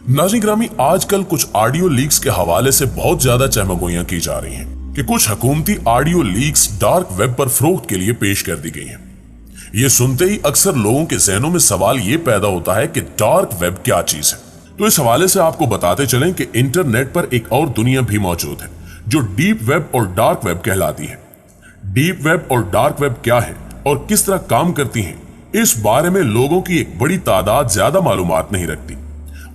नाज़रीन ग्रामी, आजकल कुछ ऑडियो लीक्स के हवाले से बहुत ज्यादा चहमगोइयां की जा रही हैं कि कुछ हुकूमती ऑडियो लीक्स डार्क वेब पर फरोख्त के लिए पेश कर दी गई हैं। ये सुनते ही अक्सर लोगों के जहनों में सवाल ये पैदा होता है कि डार्क वेब क्या चीज है। तो इस हवाले से आपको बताते चलें कि इंटरनेट पर एक और दुनिया भी मौजूद है जो डीप वेब और डार्क वेब कहलाती है। डीप वेब और डार्क वेब क्या है और किस तरह काम करती हैं, इस बारे में लोगों की एक बड़ी तादाद ज्यादा मालूमात नहीं रखती।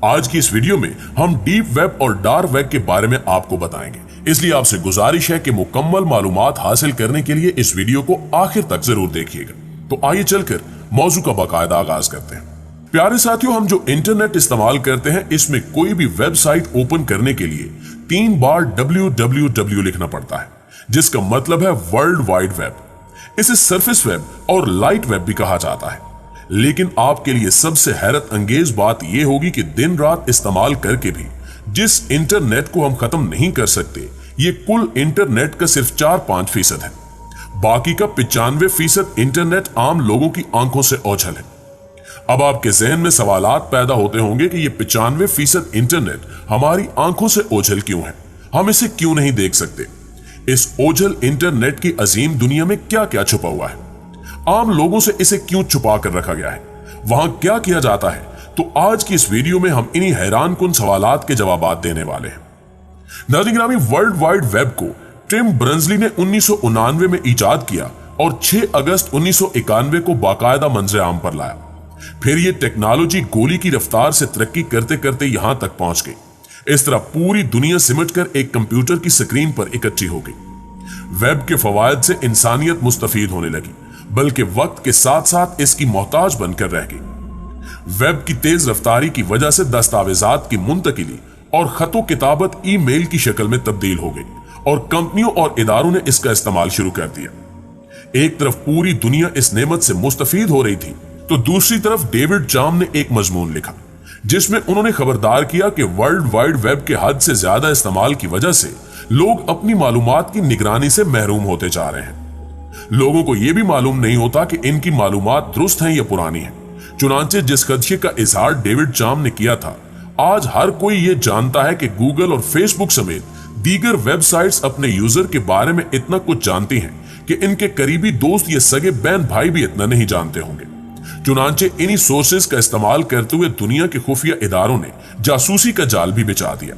आज की इस वीडियो में हम डीप वेब और डार्क वेब के बारे में आपको बताएंगे, इसलिए आपसे गुजारिश है कि मुकम्मल मालूमात हासिल करने के लिए इस वीडियो को आखिर तक जरूर देखिएगा। तो आइए चलकर मौजू का बाकायदा आगाज करते हैं। प्यारे साथियों, हम जो इंटरनेट इस्तेमाल करते हैं, इसमें कोई भी वेबसाइट ओपन करने के लिए 3 बार www लिखना पड़ता है, जिसका मतलब है वर्ल्ड वाइड वेब। इसे सरफेस वेब और लाइट वेब भी कहा जाता है। लेकिन आपके लिए सबसे हैरत अंगेज बात यह होगी कि दिन रात इस्तेमाल करके भी जिस इंटरनेट को हम खत्म नहीं कर सकते, ये कुल इंटरनेट का सिर्फ 4-5% है। बाकी का 95% इंटरनेट आम लोगों की आंखों से ओझल है। अब आपके जहन में सवालात पैदा होते होंगे कि ये 95% इंटरनेट हमारी आंखों से ओझल क्यों है, हम इसे क्यों नहीं देख सकते। इस ओझल इंटरनेट की अजीम दुनिया में क्या क्या छुपा हुआ है, आम लोगों से इसे क्यों छुपा कर रखा गया है, वहां क्या किया जाता है। तो आज की इस वीडियो में हम इन्हीं हैरान कुन सवालात के जवाबात देने वाले हैं। नाज़रीन ग्रामी, वर्ल्ड वाइड वेब को टिम बर्नर्स-ली ने 1999 में इजाद किया और 6 अगस्त 1991 को बाकायदा मंजर आम पर लाया। फिर यह टेक्नोलॉजी गोली की रफ्तार से तरक्की करते करते यहां तक पहुंच गई। इस तरह पूरी दुनिया सिमट कर एक कंप्यूटर की स्क्रीन पर इकट्ठी हो गई। वेब के फवायद से इंसानियत मुस्तफीद होने लगी, बल्कि वक्त के साथ साथ इसकी मोहताज बनकर रह गई। वेब की तेज रफ्तारी की वजह से दस्तावेजात की मुंतकिली और खतो किताबत ईमेल की शक्ल में तब्दील हो गई और कंपनियों और इदारों ने इसका इस्तेमाल शुरू कर दिया। एक तरफ पूरी दुनिया इस नेमत से मुस्तफीद हो रही थी, तो दूसरी तरफ डेविड चाम ने एक मजमून लिखा जिसमें उन्होंने खबरदार किया कि वर्ल्ड वाइड वेब के हद से ज्यादा इस्तेमाल की वजह से लोग अपनी मालूमात की निगरानी से महरूम होते जा रहे हैं। लोगों को यह भी मालूम नहीं होता कि इनकी मालूमात दुरुस्त हैं या पुरानी हैं। चुनांचे जिस खदशे का इजहार डेविड चाम ने किया था, आज हर कोई यह जानता है कि गूगल और फेसबुक समेत दीगर वेबसाइट्स अपने यूजर के बारे में इतना कुछ जानती हैं कि इनके करीबी दोस्त या सगे बहन भाई भी इतना नहीं जानते होंगे। चुनांचे इन्हीं सोर्सेज का इस्तेमाल करते हुए दुनिया के खुफिया इदारों ने जासूसी का जाल भी बिछा दिया।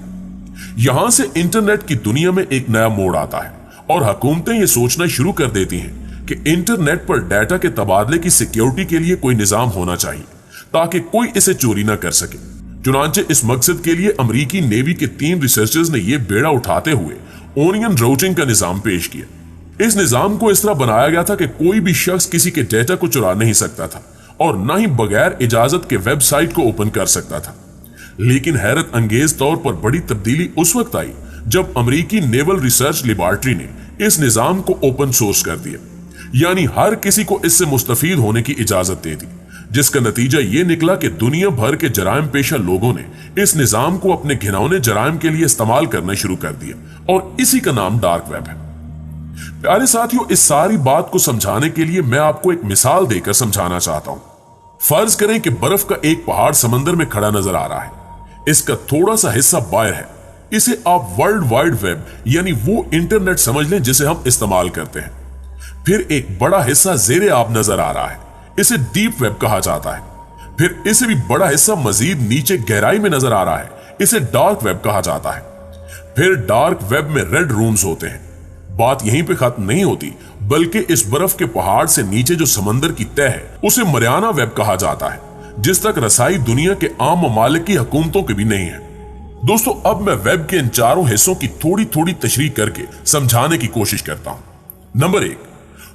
यहां से इंटरनेट की दुनिया में एक नया मोड़ आता है और हुकूमतें ये सोचना शुरू कर देती हैं कि इंटरनेट पर डाटा के तबादले की सिक्योरिटी के लिए कोई निजाम होना चाहिए ताकि कोई इसे चोरी ना कर सके। चुनांचे इस मकसद के लिए अमेरिकी नेवी के 3 रिसर्चर्स ने यह बेड़ा उठाते हुए ओनियन राउटिंग का निजाम पेश किया। इस निजाम को इस तरह बनाया गया था कि कोई भी शख्स किसी के डेटा को चुरा नहीं सकता था और ना ही बगैर इजाजत के वेबसाइट को ओपन कर सकता था। लेकिन हैरत अंगेज तौर पर बड़ी तब्दीली उस वक्त आई जब अमेरिकी नेवल रिसर्च लेबॉर्ट्री ने इस निजाम को ओपन सोर्स कर दिया, यानी हर किसी को इससे मुस्तफीद होने की इजाजत दे दी, जिसका नतीजा ये निकला कि दुनिया भर के जराइम पेशा लोगों ने इस निजाम को अपने घिनौने जराइम के लिए इस्तेमाल करना शुरू कर दिया और इसी का नाम डार्क वेब है। प्यारे साथियों, इस सारी बात को समझाने के लिए मैं आपको एक मिसाल देकर समझाना चाहता हूं। फर्ज करें कि बर्फ का एक पहाड़ समंदर में खड़ा नजर आ रहा है। इसका थोड़ा सा हिस्सा बाहर है। इसे आप वर्ल्ड वाइड वेब यानी वो इंटरनेट समझ लें जिसे हम इस्तेमाल करते हैं। फिर एक बड़ा हिस्सा जेरे आब नजर आ रहा है। इसे डीप वेब कहा जाता है। फिर इसे भी बड़ा हिस्सा मजीद नीचे गहराई में नजर आ रहा है। इसे डार्क वेब कहा जाता है। फिर डार्क वेब में रेड रूम्स होते हैं। बात यहीं पे खत्म नहीं होती, बल्कि इस बर्फ के पहाड़ से नीचे जो समंदर की तह है उसे मरियाना वेब कहा जाता है, जिस तक रसाई दुनिया के आम ममालिक की हुकूमतों की भी नहीं है। दोस्तों, अब मैं वेब के इन 4 हिस्सों की थोड़ी थोड़ी तशरीह करके समझाने की कोशिश करता हूं। नंबर 1,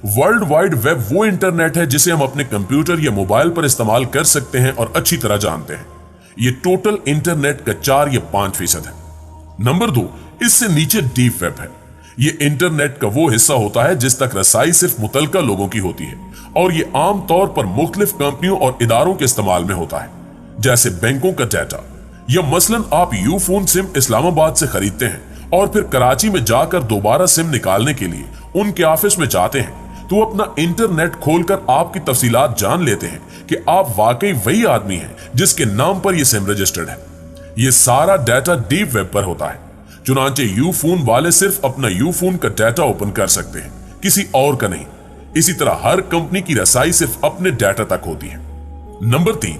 वर्ल्ड वाइड वेब वो इंटरनेट है जिसे हम अपने कंप्यूटर या मोबाइल पर इस्तेमाल कर सकते हैं और अच्छी तरह जानते हैं। ये टोटल इंटरनेट का 4 या 5% है। नंबर 2, इससे नीचे डीप वेब है। ये इंटरनेट का वो हिस्सा होता है जिस तक रसाई सिर्फ मुतलका लोगों की होती है और ये आम तौर पर मुख्तलिफ कंपनियों और इदारों के इस्तेमाल में होता है, जैसे बैंकों का डाटा, या मसलन आप यूफोन सिम इस्लामाबाद से खरीदते हैं और फिर कराची में जाकर दोबारा सिम निकालने के लिए उनके ऑफिस में जाते हैं, तो अपना इंटरनेट खोलकर आपकी तफसीलात जान लेते हैं कि आप वाकई वही आदमी हैं जिसके नाम पर यह सिम रजिस्टर्ड है। ये सारा डाटा डीप वेब पर होता है, चुनांचे यू फोन वाले सिर्फ अपना यू फोन का डाटा ओपन कर सकते हैं, किसी और का नहीं। इसी तरह हर कंपनी की रसाई सिर्फ अपने डाटा तक होती है। नंबर 3,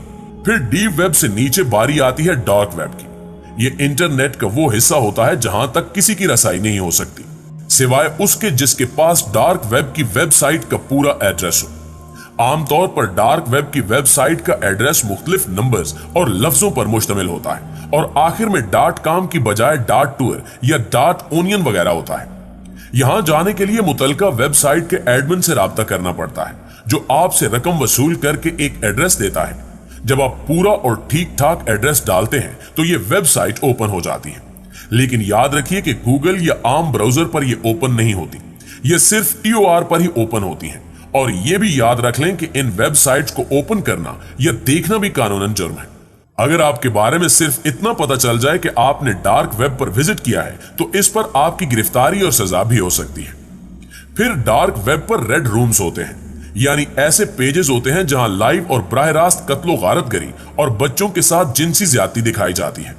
फिर डीप वेब से नीचे बारी आती है डार्क वेब की। ये इंटरनेट का वो हिस्सा होता है जहां तक किसी की रसाई नहीं हो सकती, सिवाय उसके जिसके पास डार्क वेब की वेबसाइट का पूरा एड्रेस हो। आमतौर पर डार्क वेब की वेबसाइट का एड्रेस मुख्तलिफ नंबर्स और लफ्जों पर मुश्तमिल होता है और आखिर में .com की बजाय .tour या .onion वगैरह होता है। यहां जाने के लिए मुतलका वेबसाइट के एडमिन से राब्ता करना पड़ता है, जो आपसे रकम वसूल करके एक एड्रेस देता है। जब आप पूरा और ठीक ठाक एड्रेस डालते हैं तो ये वेबसाइट ओपन हो जाती है। लेकिन याद रखिए कि गूगल या आम ब्राउजर पर ये ओपन नहीं होती, ये सिर्फ TOR पर ही ओपन होती हैं। और ये भी याद रख लें कि इन वेबसाइट्स को ओपन करना या देखना भी कानूनन जुर्म है। अगर आपके बारे में सिर्फ इतना पता चल जाए कि आपने डार्क वेब पर विजिट किया है तो इस पर आपकी गिरफ्तारी और सजा भी हो सकती है। फिर डार्क वेब पर रेड रूम्स होते हैं, यानी ऐसे पेजेस होते हैं जहां लाइव और बराह रास्त कत्लो गारतगरी और बच्चों के साथ जिनसी ज्यादती दिखाई जाती है।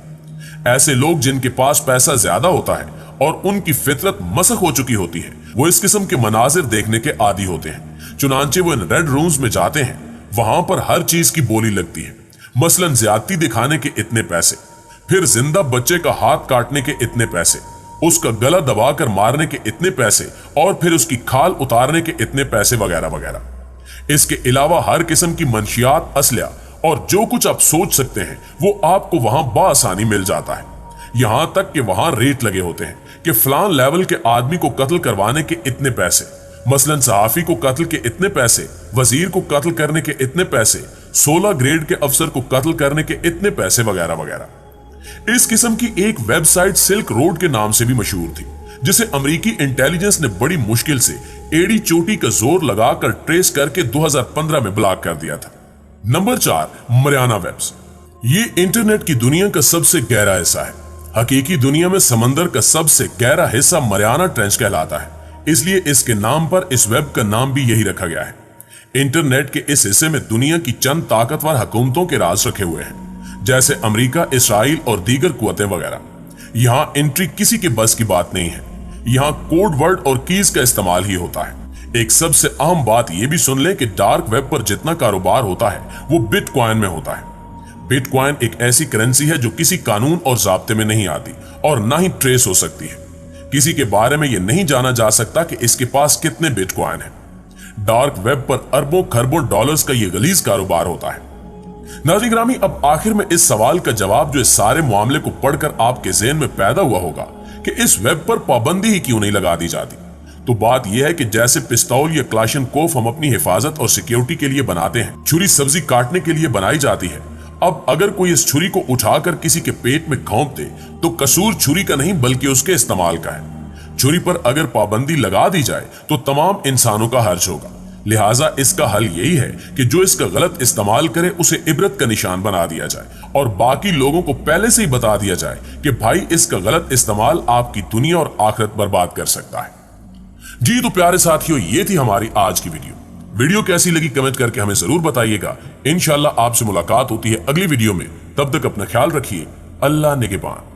ऐसे लोग जिनके पास पैसा ज्यादा होता है और उनकी फितरत मसख हो चुकी होती है, वो इस किस्म के मनाजिर देखने के आदी होते हैं। चुनांचे वो इन रेड रूम्स में जाते हैं, वहां पर हर चीज की बोली लगती है। मसलन ज्यादती दिखाने के इतने पैसे, फिर जिंदा बच्चे का हाथ काटने के इतने पैसे, उसका गला दबाकर मारने के इतने पैसे और फिर उसकी खाल उतारने के इतने पैसे वगैरह वगैरह। इसके अलावा हर किस्म की मंशियात, असलिया और जो कुछ आप सोच सकते हैं वो आपको वहां बासानी मिल जाता है। यहां तक कि वहां रेट लगे होते हैं कि फलान लेवल के आदमी को कत्ल करवाने के इतने पैसे, मसलन सहाफी को कत्ल के इतने पैसे, वजीर को कत्ल करने के इतने पैसे, 16 ग्रेड के अफसर को कत्ल करने के इतने पैसे वगैरह वगैरह। इस किस्म की एक वेबसाइट सिल्क रोड के नाम से भी मशहूर थी, जिसे अमेरिकी इंटेलिजेंस ने बड़ी मुश्किल से एड़ी चोटी का जोर लगाकर ट्रेस करके 2015 में ब्लॉक कर दिया था। Number 4, Mariana webs. ये इंटरनेट की दुनिया का सबसे गहरा हिस्सा है। हकीकी दुनिया में समंदर का सबसे गहरा हिस्सा मरियाना ट्रेंच कहलाता है, इसलिए इसके नाम पर इस वेब का नाम भी यही रखा गया है। इंटरनेट के इस हिस्से में दुनिया की चंद ताकतवर हुकूमतों के राज रखे हुए हैं, जैसे अमेरिका, इसराइल और दीगर कुव्वतें वगैरह। यहां एंट्री किसी के बस की बात नहीं है। यहां कोड वर्ड और कीज का इस्तेमाल ही होता है। एक सबसे अहम बात यह भी सुन लें कि डार्क वेब पर जितना कारोबार होता है वो बिटकॉइन में होता है। बिटकॉइन एक ऐसी करेंसी है जो किसी कानून और ज़ाब्ते में नहीं आती और ना ही ट्रेस हो सकती है। किसी के बारे में यह नहीं जाना जा सकता कि इसके पास कितने बिटकॉइन हैं। डार्क वेब पर अरबों खरबों डॉलर्स का यह गलीज कारोबार होता है। नाज़रीन ग्रामी, अब आखिर में इस सवाल का जवाब जो इस सारे मामले को पढ़कर आपके ज़हन में पैदा हुआ होगा कि इस वेब पर पाबंदी ही क्यों नहीं लगा दी जाती। तो बात यह है कि जैसे पिस्तौल या क्लाशनकोफ हम अपनी हिफाजत और सिक्योरिटी के लिए बनाते हैं, छुरी सब्जी काटने के लिए बनाई जाती है। अब अगर कोई इस छुरी को उठाकर किसी के पेट में घोंप दे तो कसूर छुरी का नहीं बल्कि उसके इस्तेमाल का है। छुरी पर अगर पाबंदी लगा दी जाए तो तमाम इंसानों का हर्ज होगा। लिहाजा इसका हल यही है कि जो इसका गलत इस्तेमाल करे उसे इबरत का निशान बना दिया जाए और बाकी लोगों को पहले से ही बता दिया जाए कि भाई इसका गलत इस्तेमाल आपकी दुनिया और आखिरत बर्बाद कर सकता है। जी तो प्यारे साथियों, ये थी हमारी आज की वीडियो कैसी लगी कमेंट करके हमें जरूर बताइएगा। इंशाल्लाह आपसे मुलाकात होती है अगली वीडियो में। तब तक अपना ख्याल रखिए। अल्लाह निगहबान।